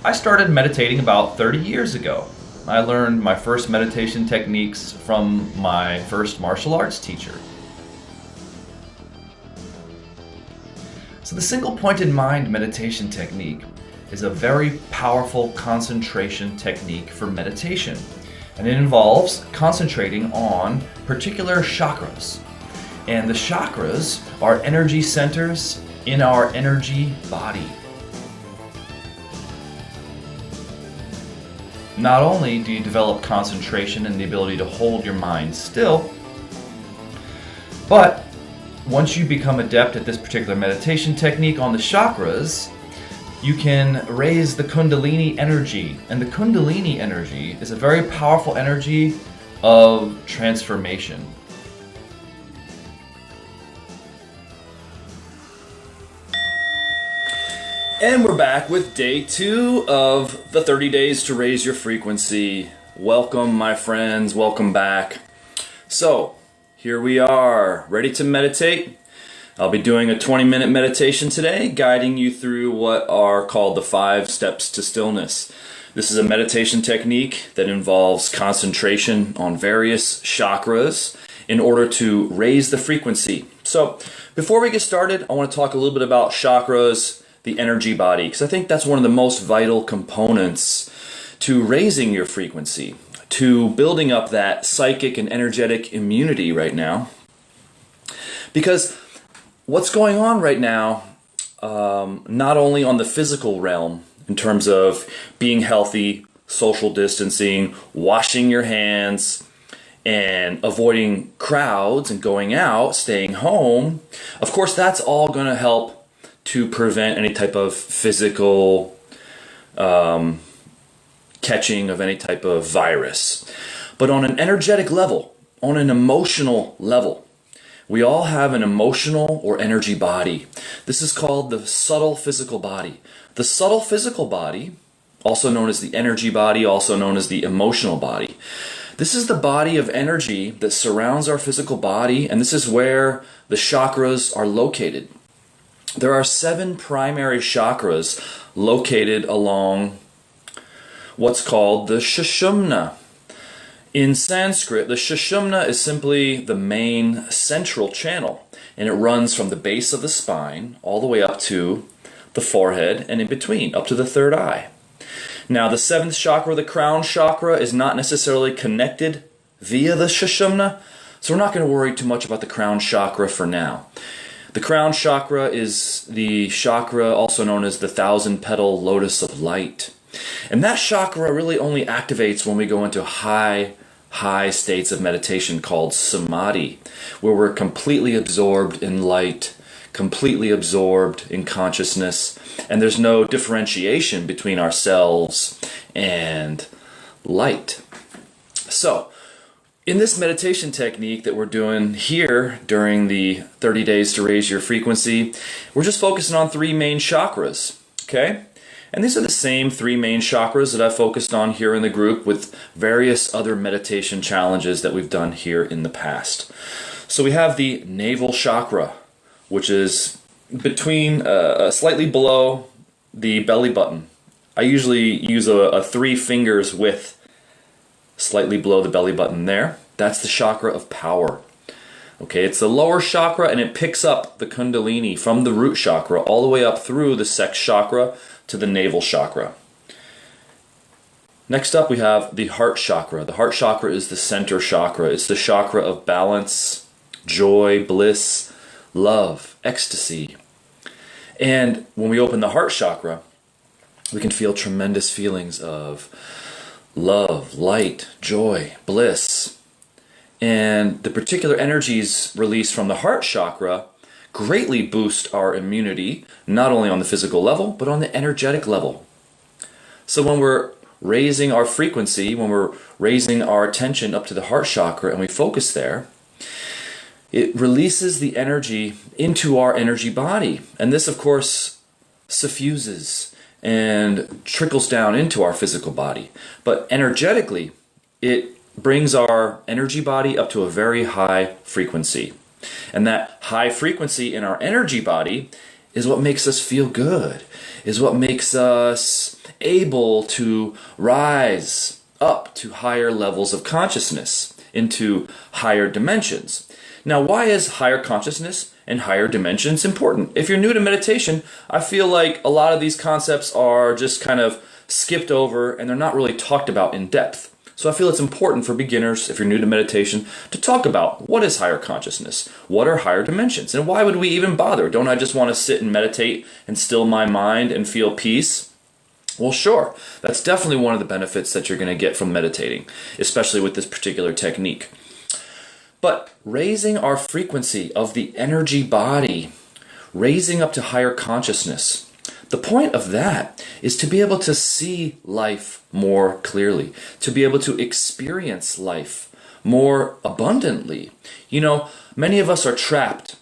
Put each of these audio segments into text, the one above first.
I started meditating about 30 years ago. I learned my first meditation techniques from my first martial arts teacher. So the single pointed mind meditation technique is a very powerful concentration technique for meditation. And it involves concentrating on particular chakras. And the chakras are energy centers in our energy body. Not only do you develop concentration and the ability to hold your mind still, but once you become adept at this particular meditation technique on the chakras, you can raise the Kundalini energy. And the Kundalini energy is a very powerful energy of transformation. And we're back with day 2 of the 30 days to raise your frequency. Welcome, my friends. Welcome back. So, here we are, ready to meditate. I'll be doing a 20-minute meditation today, guiding you through what are called the 5 steps to stillness. This is a meditation technique that involves concentration on various chakras in order to raise the frequency. So, before we get started, I want to talk a little bit about chakras, the energy body, because I think that's one of the most vital components to raising your frequency, to building up that psychic and energetic immunity right now. Because what's going on right now, not only on the physical realm, in terms of being healthy, social distancing, washing your hands, and avoiding crowds and going out, staying home, of course that's all going to help to prevent any type of physical catching of any type of virus. But on an energetic level, on an emotional level, we all have an emotional or energy body. This is called the subtle physical body. The subtle physical body, also known as the energy body, also known as the emotional body. This is the body of energy that surrounds our physical body, and this is where the chakras are located. There are 7 primary chakras located along what's called the Sushumna. In Sanskrit, the Sushumna is simply the main central channel, and it runs from the base of the spine all the way up to the forehead and in between, up to the 3rd eye. Now, the 7th chakra, the crown chakra, is not necessarily connected via the Sushumna, so we're not going to worry too much about the crown chakra for now. The crown chakra is the chakra also known as the 1,000-petal lotus of light. And that chakra really only activates when we go into high states of meditation called samadhi, where we're completely absorbed in light, completely absorbed in consciousness, and there's no differentiation between ourselves and light. So, in this meditation technique that we're doing here during the 30 days to raise your frequency, we're just focusing on 3 main chakras, okay? And these are the same 3 main chakras that I've focused on here in the group with various other meditation challenges that we've done here in the past. So we have the navel chakra, which is between, slightly below the belly button. I usually use a 3 fingers width slightly below the belly button there. That's the chakra of power. Okay, it's the lower chakra, and it picks up the Kundalini from the root chakra all the way up through the sex chakra to the navel chakra. Next up we have the heart chakra. The heart chakra is the center chakra. It's the chakra of balance, joy, bliss, love, ecstasy. And when we open the heart chakra, we can feel tremendous feelings of love, light, joy, bliss. And the particular energies released from the heart chakra greatly boost our immunity, not only on the physical level, but on the energetic level. So when we're raising our frequency, when we're raising our attention up to the heart chakra and we focus there, it releases the energy into our energy body. And this, of course, suffuses and trickles down into our physical body. But energetically, it brings our energy body up to a very high frequency. And that high frequency in our energy body is what makes us feel good, is what makes us able to rise up to higher levels of consciousness, into higher dimensions. Now, why is higher consciousness and higher dimensions important? If you're new to meditation, I feel like a lot of these concepts are just kind of skipped over and they're not really talked about in depth. So I feel it's important for beginners, if you're new to meditation, to talk about what is higher consciousness, what are higher dimensions, and why would we even bother? Don't I just want to sit and meditate and still my mind and feel peace? Well, sure, that's definitely one of the benefits that you're going to get from meditating, especially with this particular technique. But raising our frequency of the energy body, raising up to higher consciousness, the point of that is to be able to see life more clearly, to be able to experience life more abundantly. You know, many of us are trapped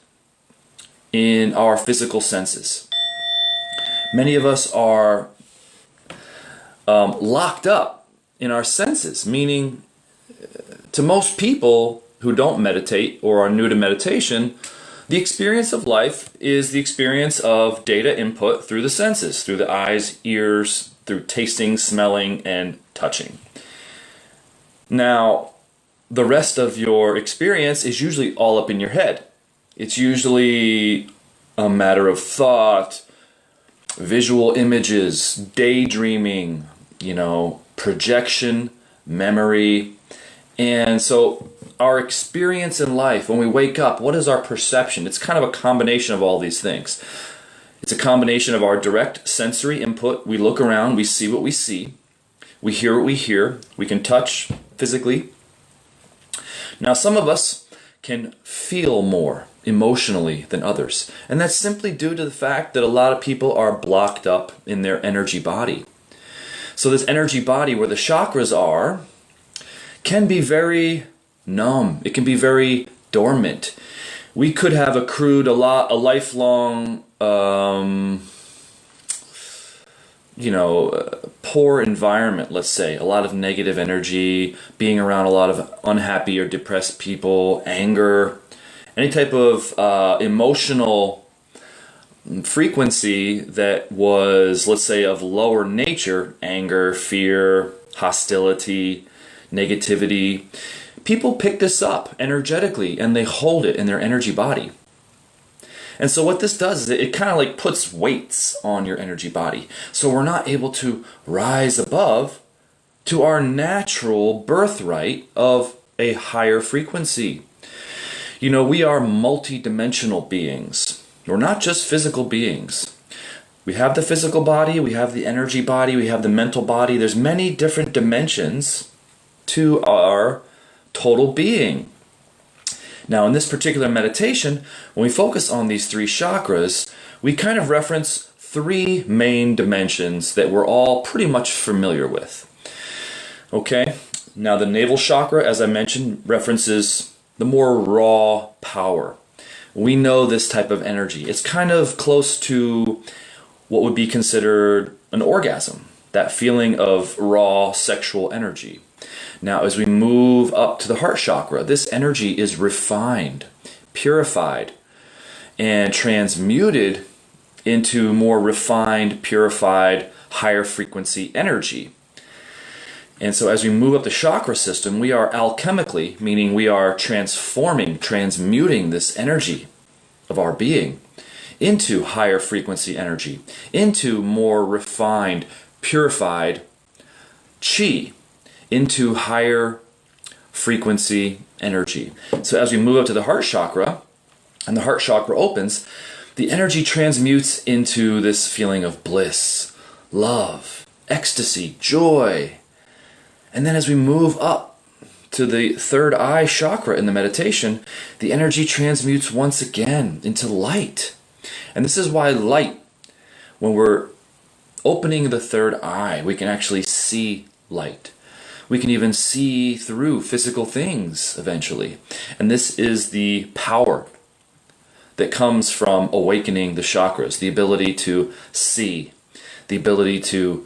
in our physical senses. Many of us are locked up in our senses, meaning to most people who don't meditate or are new to meditation, the experience of life is the experience of data input through the senses, through the eyes, ears, through tasting, smelling, and touching. Now, the rest of your experience is usually all up in your head. It's usually a matter of thought, visual images, daydreaming, projection, memory. And so our experience in life, when we wake up, what is our perception? It's kind of a combination of all these things. It's a combination of our direct sensory input. We look around, we see what we see, we hear what we hear, we can touch physically. Now, some of us can feel more emotionally than others, and that's simply due to the fact that a lot of people are blocked up in their energy body. So this energy body where the chakras are can be very numb. It can be very dormant. We could have accrued a lifelong, poor environment, let's say, a lot of negative energy, being around a lot of unhappy or depressed people, anger, any type of emotional frequency that was, let's say, of lower nature, anger, fear, hostility, negativity. People pick this up energetically and they hold it in their energy body. And so what this does is it kind of like puts weights on your energy body. So we're not able to rise above to our natural birthright of a higher frequency. We are multi-dimensional beings. We're not just physical beings. We have the physical body, we have the energy body, we have the mental body. There's many different dimensions to our total being. Now, in this particular meditation, when we focus on these three chakras, we kind of reference three main dimensions that we're all pretty much familiar with. Okay? Now, the navel chakra, as I mentioned, references the more raw power. We know this type of energy. It's kind of close to what would be considered an orgasm, that feeling of raw sexual energy. Now, as we move up to the heart chakra, this energy is refined, purified, and transmuted into more refined, purified, higher frequency energy. And so as we move up the chakra system, we are alchemically, meaning we are transmuting this energy of our being into higher frequency energy, into more refined, purified chi, into higher frequency energy. So as we move up to the heart chakra, and the heart chakra opens, the energy transmutes into this feeling of bliss, love, ecstasy, joy. And then as we move up to the third eye chakra in the meditation, the energy transmutes once again into light. And this is why light, when we're opening the third eye, we can actually see light. We can even see through physical things eventually. And this is the power that comes from awakening the chakras, the ability to see, the ability to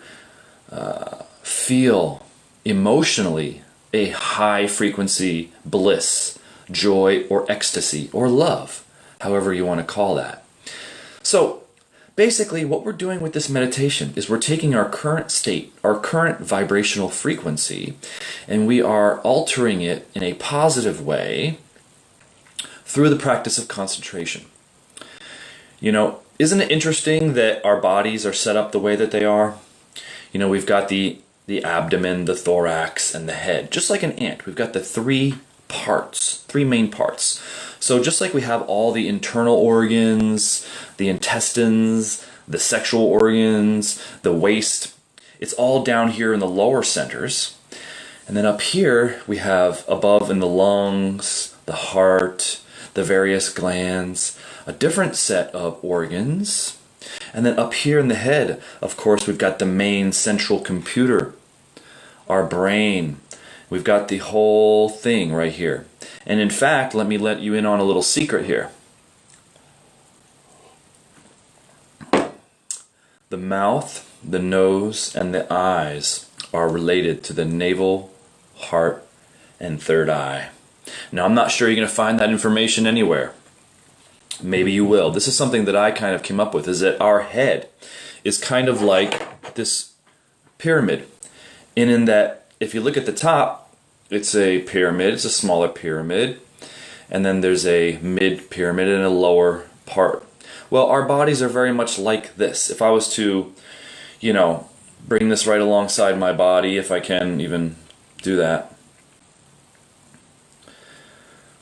feel emotionally a high frequency bliss, joy, or ecstasy, or love, however you want to call that. So basically what we're doing with this meditation is we're taking our current state, our current vibrational frequency, and we are altering it in a positive way through the practice of concentration. You know, isn't it interesting that our bodies are set up the way that they are? You know, we've got the abdomen, the thorax, and the head. Just like an ant, we've got the three main parts. So just like we have all the internal organs, the intestines, the sexual organs, the waist, it's all down here in the lower centers. And then up here we have above in the lungs, the heart, the various glands, a different set of organs. And then up here in the head, of course, we've got the main central computer, our brain. We've got the whole thing right here. And in fact, let me let you in on a little secret here. The mouth, the nose, and the eyes are related to the navel, heart, and third eye. Now, I'm not sure you're going to find that information anywhere. Maybe you will. This is something that I kind of came up with, is that our head is kind of like this pyramid. And in that, if you look at the top, it's a pyramid, it's a smaller pyramid, and then there's a mid pyramid and a lower part. Well, our bodies are very much like this. If I was to, you know, bring this right alongside my body, if I can even do that.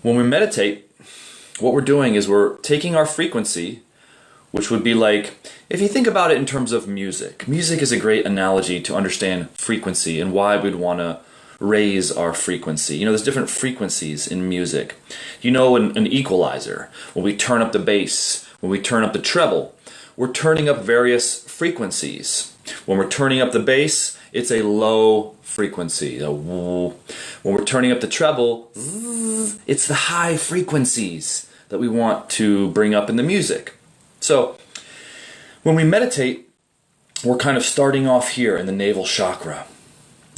When we meditate, what we're doing is we're taking our frequency, which would be like, if you think about it in terms of music. Music is a great analogy to understand frequency and why we'd want to raise our frequency. You know, there's different frequencies in music. You know, an equalizer, when we turn up the bass, when we turn up the treble, we're turning up various frequencies. When we're turning up the bass, it's a low frequency. When we're turning up the treble, it's the high frequencies that we want to bring up in the music. So, when we meditate, we're kind of starting off here in the navel chakra,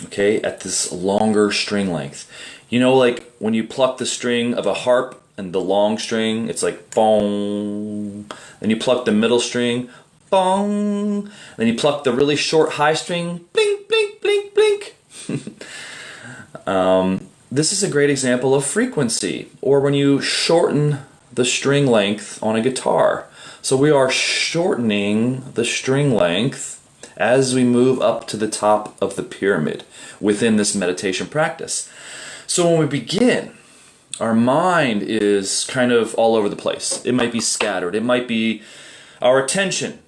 okay, at this longer string length. You know, like when you pluck the string of a harp and the long string, it's like boom. Then you pluck the middle string, bong. Then you pluck the really short high string, blink, blink, blink, blink. This is a great example of frequency. Or when you shorten the string length on a guitar. So we are shortening the string length as we move up to the top of the pyramid within this meditation practice. So when we begin, our mind is kind of all over the place. It might be scattered. It might be our attention,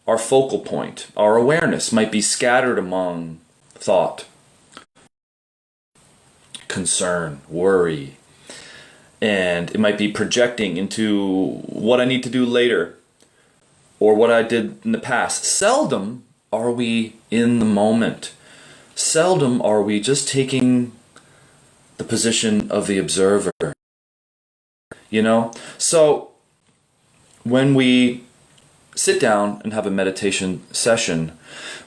our focal point, our awareness might be scattered among thought, concern, worry, and it might be projecting into what I need to do later or what I did in the past. Seldom are we in the moment. Seldom are we just taking the position of the observer. You know? So when we sit down and have a meditation session,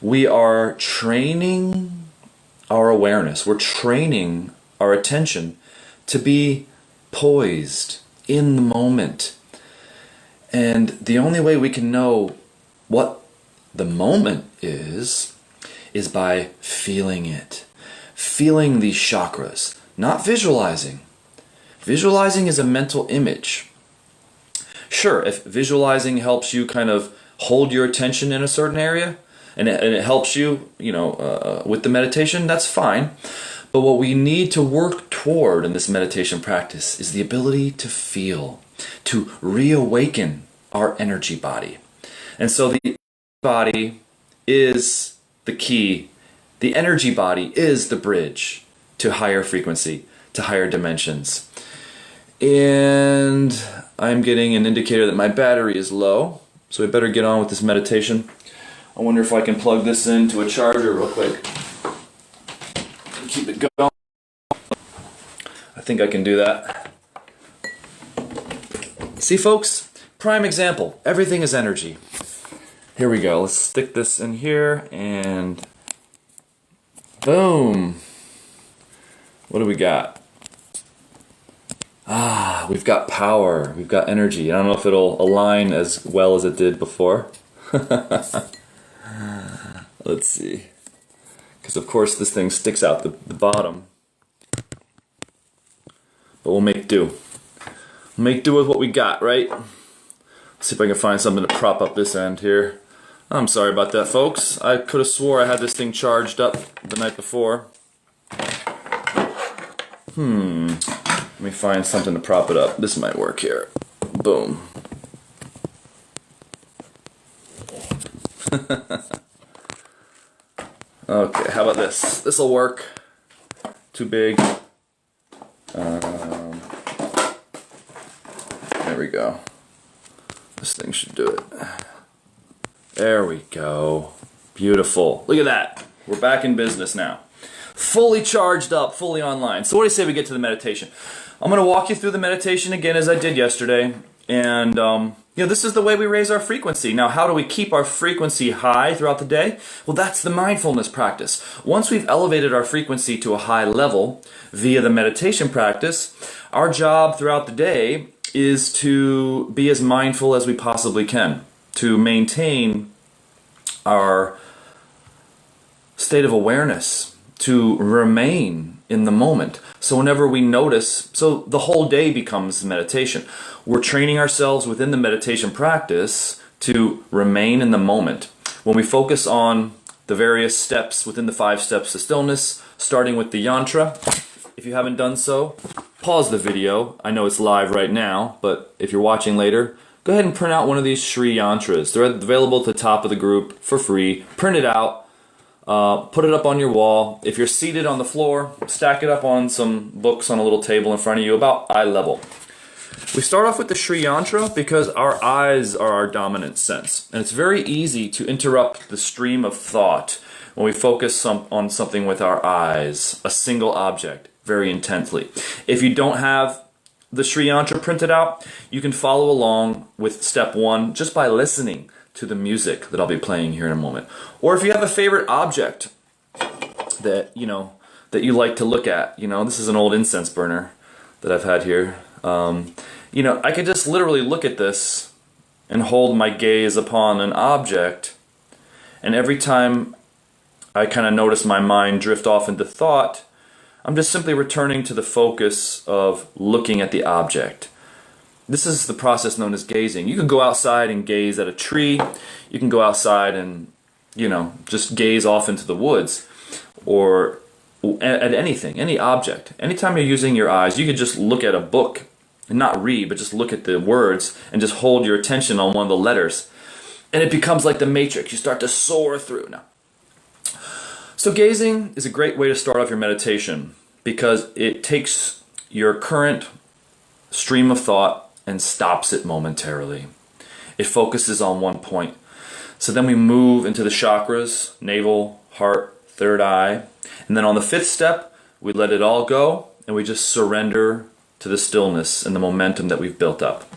we are training our awareness. We're training our attention to be poised in the moment. And the only way we can know what the moment is by feeling it. Feeling these chakras, not visualizing. Visualizing is a mental image. Sure, if visualizing helps you kind of hold your attention in a certain area, and it helps you, with the meditation, that's fine. But what we need to work toward in this meditation practice is the ability to feel, to reawaken our energy body. And so the body is the key. The energy body is the bridge to higher frequency, to higher dimensions. And I'm getting an indicator that my battery is low, so I better get on with this meditation. I wonder if I can plug this into a charger real quick and keep it going. I think I can do that. See, folks, prime example. Everything is energy. Here we go. Let's stick this in here and boom. What do we got? We've got power. We've got energy. I don't know if it'll align as well as it did before. Let's see. Because of course this thing sticks out the bottom. But we'll make do. Make do with what we got, right? Let's see if I can find something to prop up this end here. I'm sorry about that, folks. I could have swore I had this thing charged up the night before. Let me find something to prop it up. This might work here. Boom. Okay, how about this? This'll work. Too big. There we go. This thing should do it. There we go. Beautiful. Look at that. We're back in business now. Fully charged up, fully online. So what do you say we get to the meditation? I'm going to walk you through the meditation again as I did yesterday. And, this is the way we raise our frequency. Now, how do we keep our frequency high throughout the day? Well, that's the mindfulness practice. Once we've elevated our frequency to a high level via the meditation practice, our job throughout the day is to be as mindful as we possibly can, to maintain our state of awareness, to remain in the moment. So whenever we notice, so the whole day becomes meditation. We're training ourselves within the meditation practice to remain in the moment. When we focus on the various steps within the 5 steps to stillness, starting with the yantra. If you haven't done so, pause the video. I know it's live right now, but if you're watching later, go ahead and print out one of these Shri yantras. They're available at the top of the group for free. Print it out. Put it up on your wall. If you're seated on the floor, stack it up on some books on a little table in front of you about eye level. We start off with the Shri Yantra because our eyes are our dominant sense. And it's very easy to interrupt the stream of thought when we focus on something with our eyes, a single object, very intently. If you don't have the Shri Yantra printed out, you can follow along with step 1 just by listening to the music that I'll be playing here in a moment. Or if you have a favorite object that you like to look at, this is an old incense burner that I've had here. I could just literally look at this and hold my gaze upon an object, and every time I kind of notice my mind drift off into thought, I'm just simply returning to the focus of looking at the object. This is the process known as gazing. You can go outside and gaze at a tree. You can go outside and, just gaze off into the woods, or at anything, any object. Anytime you're using your eyes, you can just look at a book and not read, but just look at the words and just hold your attention on one of the letters. And it becomes like the Matrix. You start to soar through. Now, so gazing is a great way to start off your meditation because it takes your current stream of thought and stops it momentarily. It focuses on one point. So then we move into the chakras, navel, heart, third eye. And then on the 5th step, we let it all go and we just surrender to the stillness and the momentum that we've built up.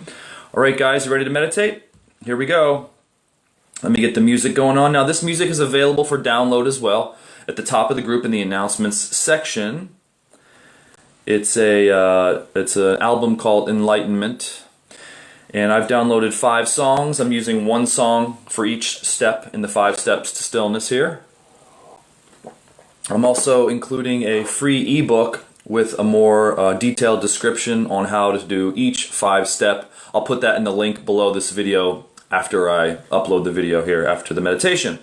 All right, guys, you ready to meditate? Here we go. Let me get the music going on. Now, this music is available for download as well at the top of the group in the announcements section. It's an album called Enlightenment, and I've downloaded 5 songs. I'm using 1 song for each step in the 5 steps to stillness here. I'm also including a free ebook with a more detailed description on how to do each 5 step. I'll put that in the link below this video after I upload the video here after the meditation.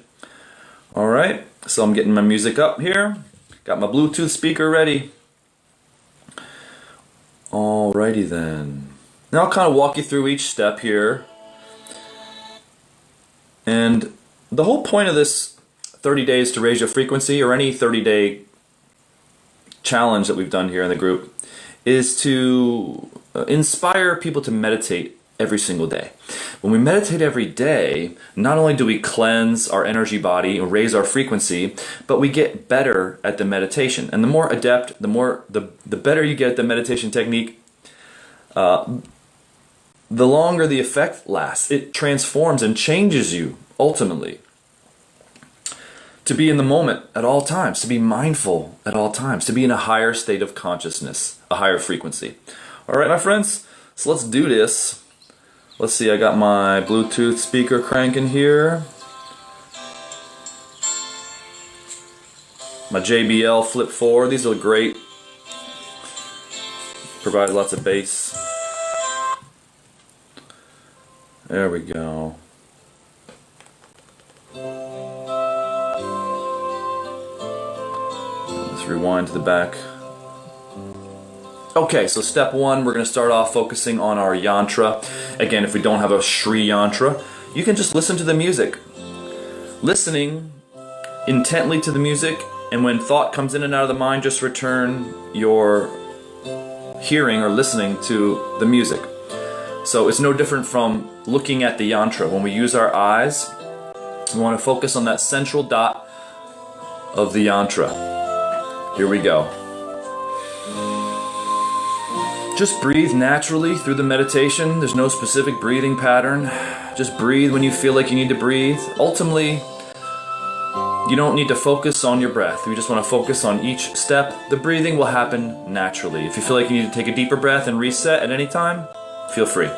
Alright, so I'm getting my music up here. Got my Bluetooth speaker ready. Alrighty then. Now I'll kind of walk you through each step here. And the whole point of this 30 days to raise your frequency, or any 30-day challenge that we've done here in the group, is to inspire people to meditate every single day. When we meditate every day, not only do we cleanse our energy body and raise our frequency, but we get better at the meditation. And the more adept, the better you get at the meditation technique, the longer the effect lasts. It transforms and changes you ultimately. To be in the moment at all times, to be mindful at all times, to be in a higher state of consciousness, a higher frequency. All right, my friends, so let's do this. Let's see, I got my Bluetooth speaker cranking here. My JBL Flip 4, these are great. Provide lots of bass. There we go. Let's rewind to the back. Okay, so step one, we're going to start off focusing on our yantra. Again, if we don't have a Shri yantra, you can just listen to the music. Listening intently to the music, and when thought comes in and out of the mind, just return your hearing or listening to the music. So it's no different from looking at the yantra. When we use our eyes, we want to focus on that central dot of the yantra. Here we go. Just breathe naturally through the meditation. There's no specific breathing pattern. Just breathe when you feel like you need to breathe. Ultimately, you don't need to focus on your breath. You just want to focus on each step. The breathing will happen naturally. If you feel like you need to take a deeper breath and reset at any time, feel free.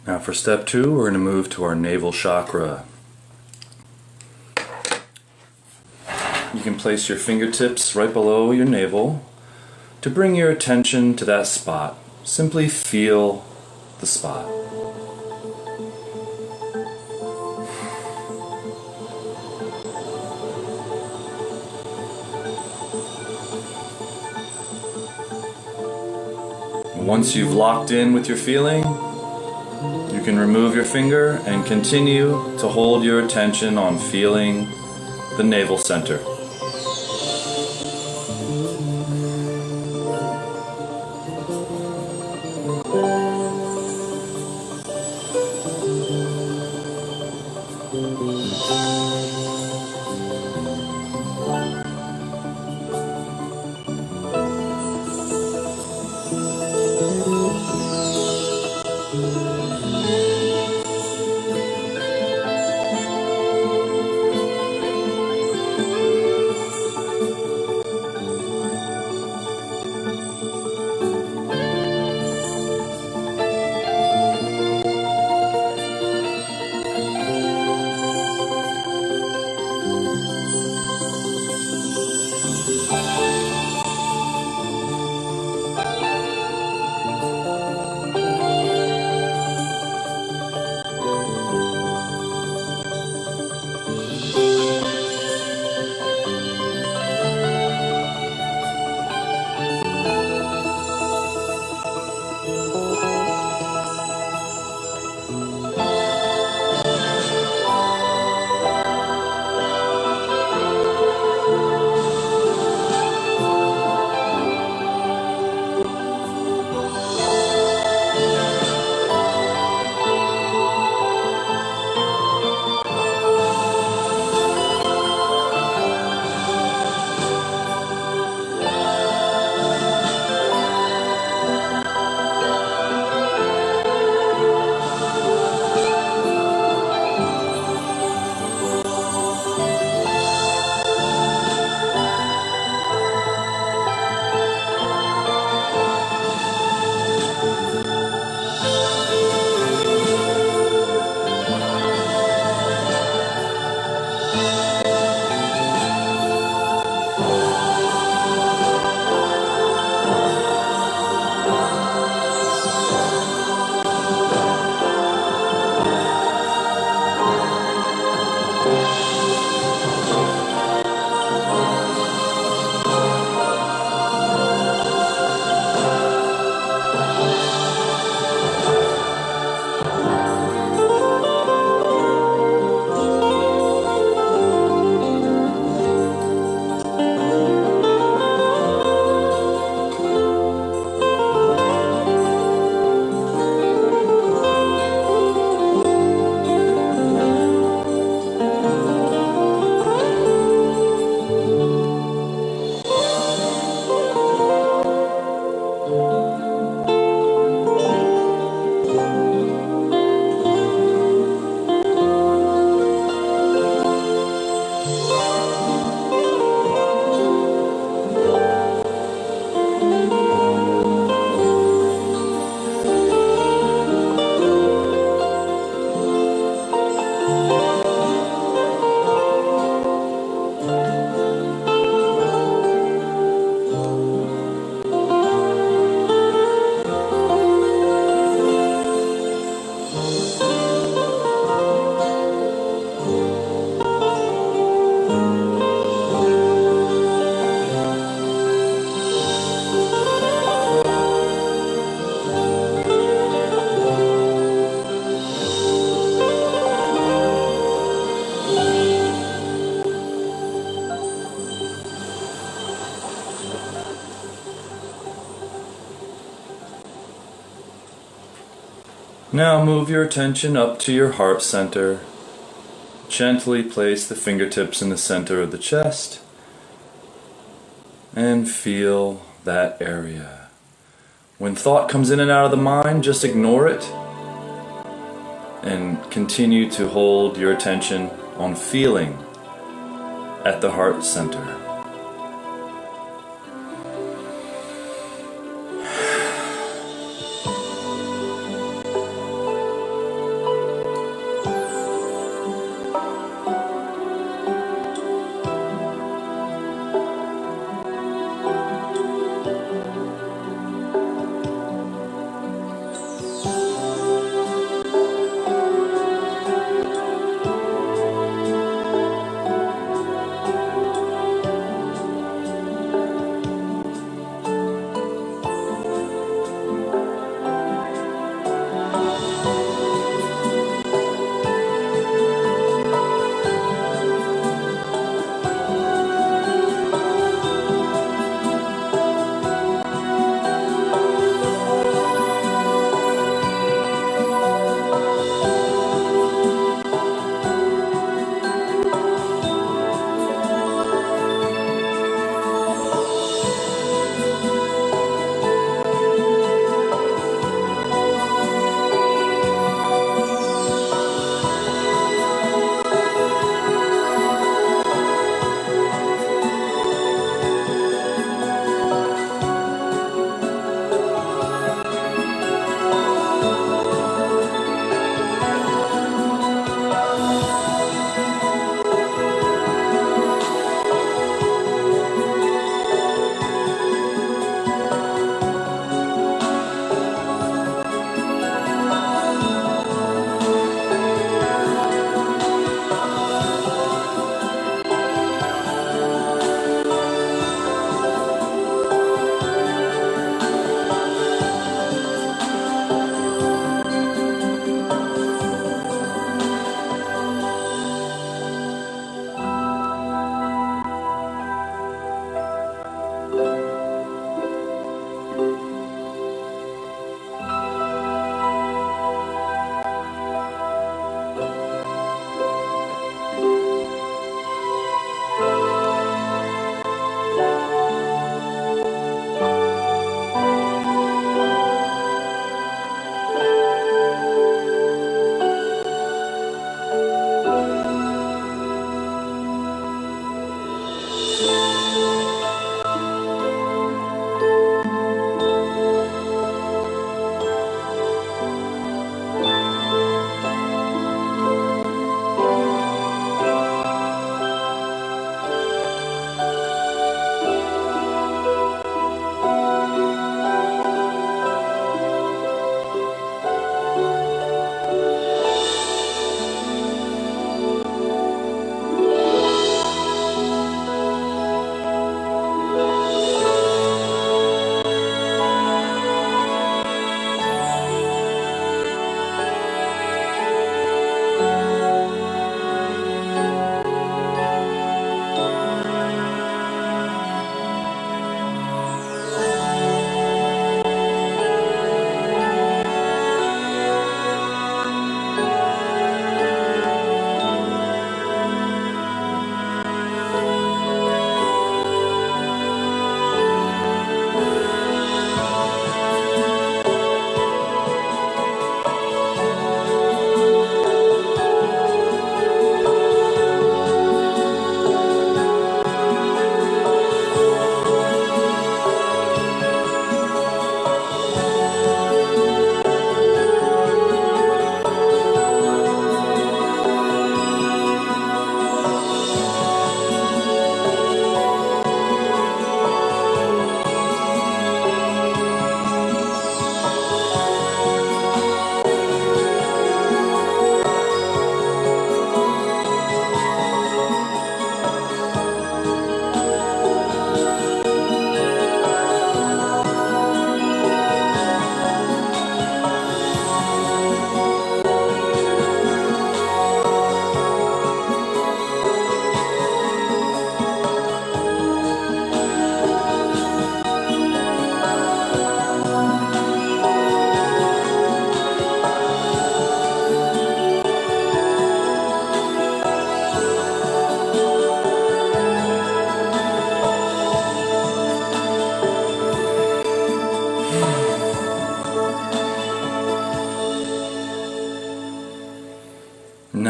Now for step 2, we're going to move to our navel chakra. You You can place your fingertips right below your navel to bring your attention to that spot. Simply feel the spot. Once you've locked in with your feeling, you can remove your finger and continue to hold your attention on feeling the navel center. Now move your attention up to your heart center. Gently place the fingertips in the center of the chest and feel that area. When thought comes in and out of the mind, just ignore it and continue to hold your attention on feeling at the heart center.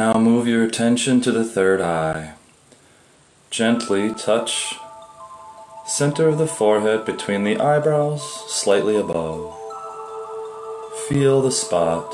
Now move your attention to the third eye. Gently touch center of the forehead between the eyebrows, slightly above. Feel the spot.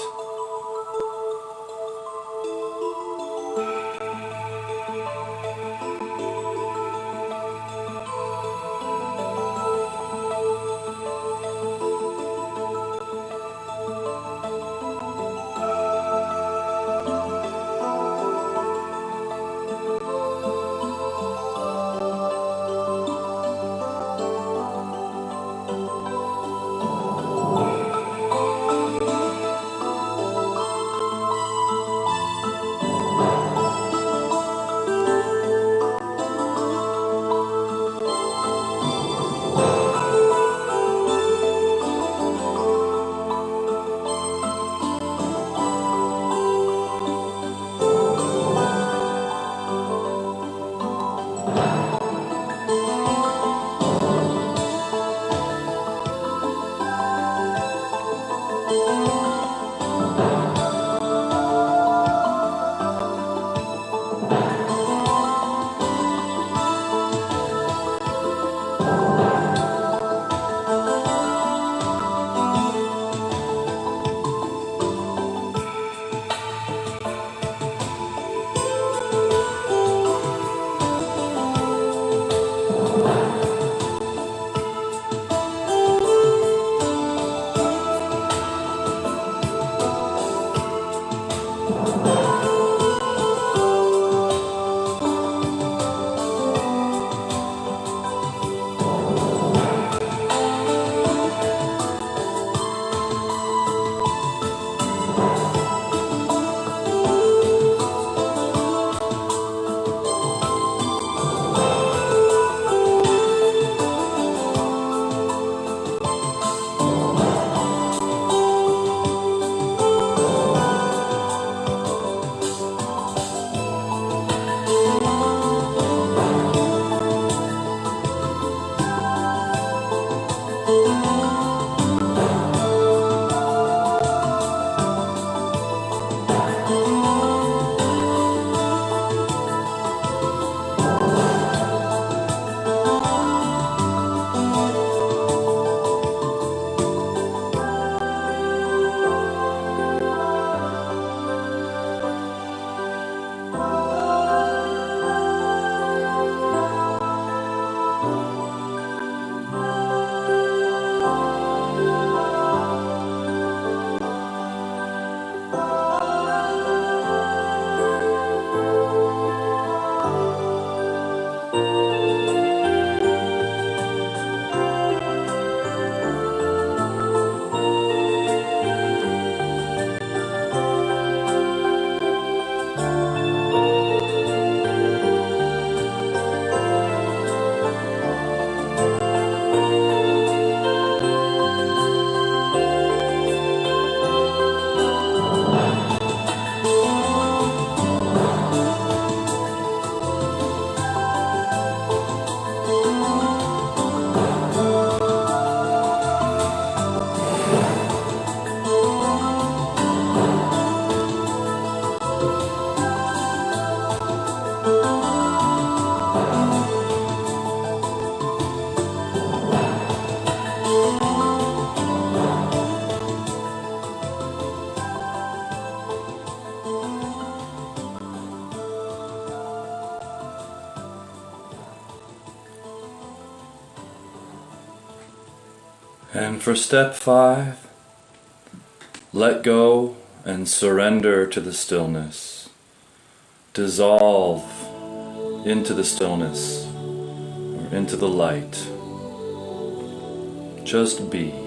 And for step 5, let go and surrender to the stillness. Dissolve into the stillness or into the light. Just be.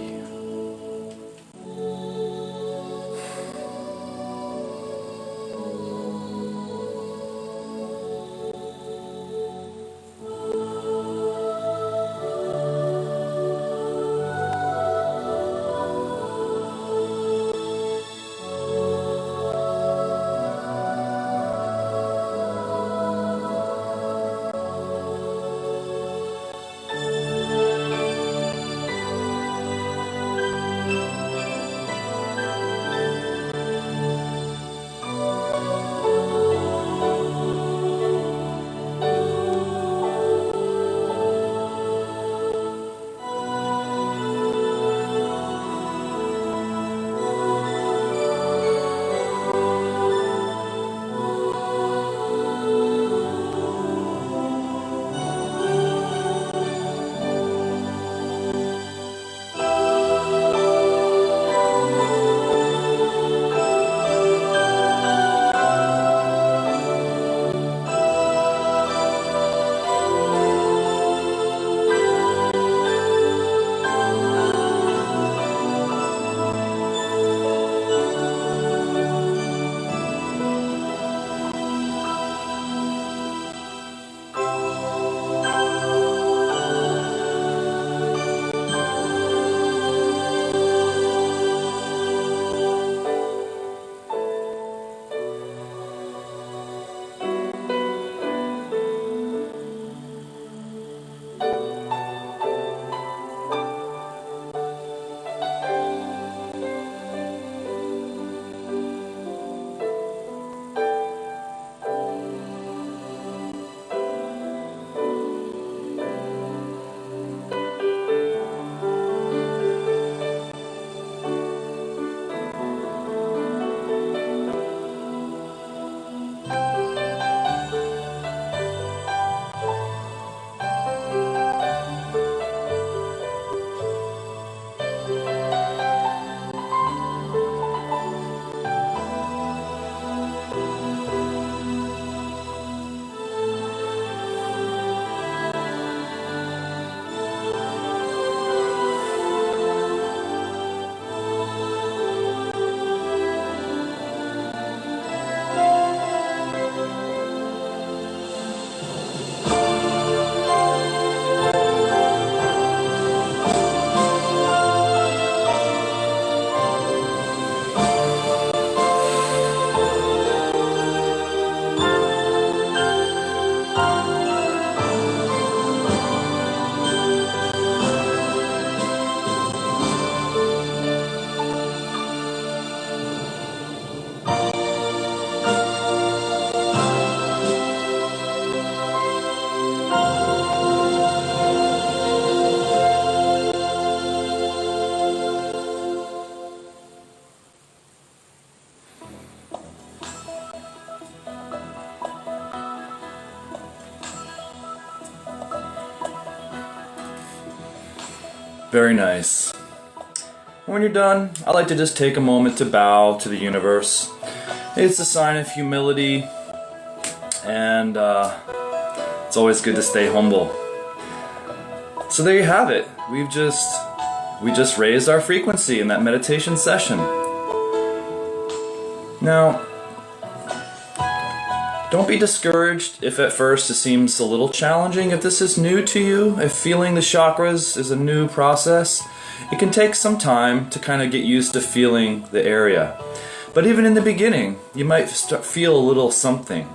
Very nice. When you're done, I like to just take a moment to bow to the universe. It's a sign of humility, and it's always good to stay humble. So there you have it. We just raised our frequency in that meditation session. Now, don't be discouraged if at first it seems a little challenging. If this is new to you, if feeling the chakras is a new process, it can take some time to kind of get used to feeling the area. But even in the beginning, you might feel a little something.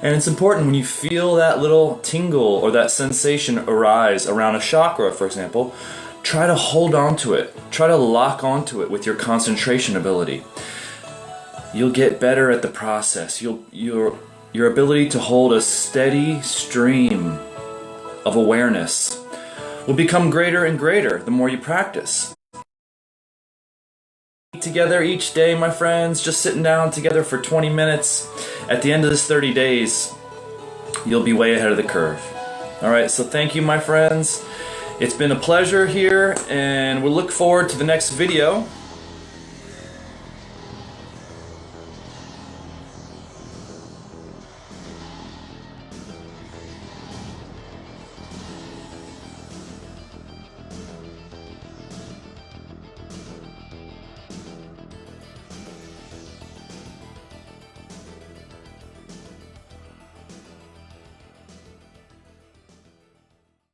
And it's important when you feel that little tingle or that sensation arise around a chakra, for example, try to hold on to it. Try to lock onto it with your concentration ability. You'll get better at the process. Your ability to hold a steady stream of awareness will become greater and greater the more you practice. Together each day, my friends, just sitting down together for 20 minutes. At the end of this 30 days, you'll be way ahead of the curve. Alright, so thank you, my friends. It's been a pleasure here, and we'll look forward to the next video.